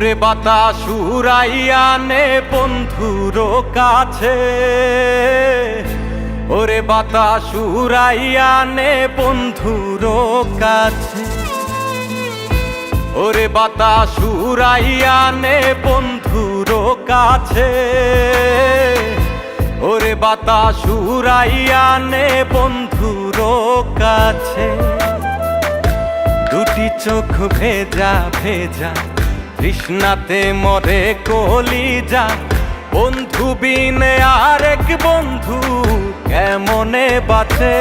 ওরে বাতাস উড়াইয়া নে বন্ধুর কাছে, ওরে বাতাস উড়াইয়া নে বন্ধুর কাছে, ওরে বাতাস উড়াইয়া নে বন্ধুর কাছে, ওরে বাতাস উড়াইয়া নে বন্ধুর কাছে। দুটি চোখ ভেজা ভেজা তৃষ্ণাতে মরে কলিজা, বন্ধু বিনে আরেক বন্ধু কেমনে বাঁচে।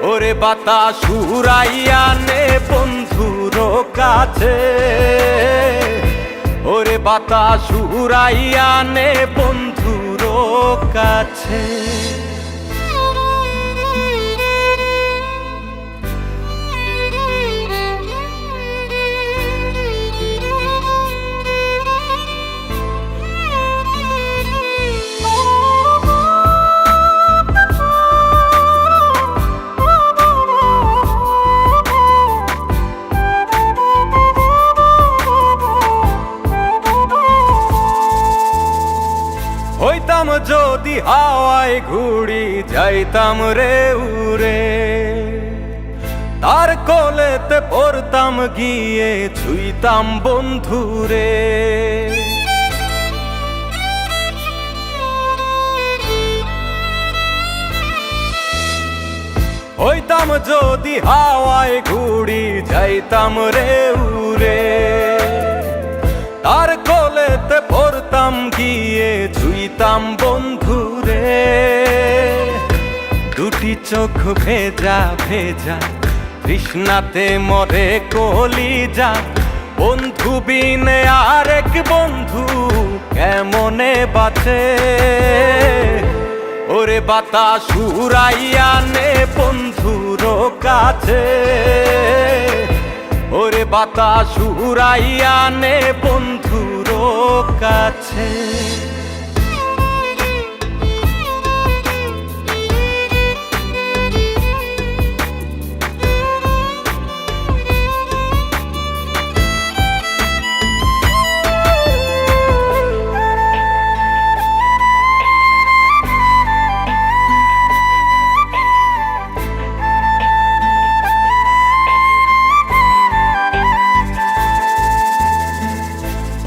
ওরে বাতাস উড়াইয়া নে বন্ধুর কাছে, ওরে বাতাস উড়াইয়া নে বন্ধুর কাছে। হইতাম যদি হাওয়ায় ঘুড়ি যাইতাম রে উড়ে, তার কোলেতে পড়তাম গিয়ে ছুঁইতাম বন্ধুরে। হইতাম যদি হাওয়ায় ঘুড়ি যাইতাম রে উড়ে, তার কোলেতে পড়তাম গিয়ে ছুঁইতাম বন্ধুরে। দুটি চোখ ভেজা ভেজা তৃষ্ণাতে মরে কলিজা, বন্ধু বিনে আরেক বন্ধু কেমনে বাঁচে। ওরে বাতাস উড়াইয়া নে বন্ধুর কাছে, ওরে বাতাস উড়াইয়া নে বন্ধুর কাছে।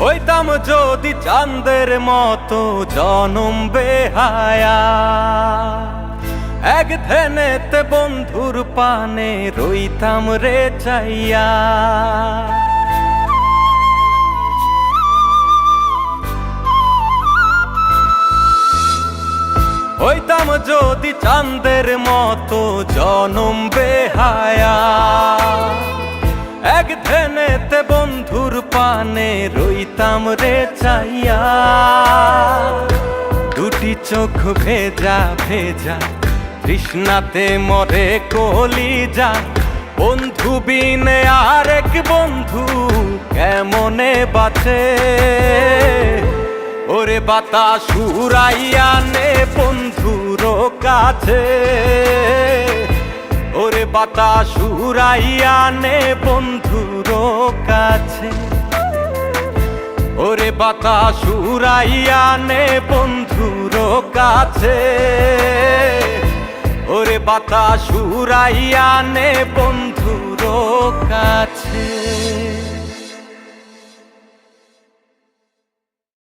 হইতাম যদি চাঁদের মতো জনম বেহায়া, এক ধ্যানেতে বন্ধুর পানে রইতাম রে চাইয়া। হইতাম যদি চাঁদের মতো জনম বেহায়া, এক ধ্যানেতে বন্ধুর পানে রইতাম রে চাইয়া। দুটি চোখ ভেজা ভেজা তৃষ্ণাতে মরে কলিজা, বন্ধু বিনে আরেক বন্ধু কেমনে বাঁচে। ওরে বাতাস উড়াইয়া নে বন্ধুর কাছে, ওরে বাতাস উড়াইয়া নে বন্ধুর কাছে, ওরে বাতাস উড়াইয়া নে বন্ধুর কাছে, ওরে বাতাস উড়াইয়া নে বন্ধুর কাছে।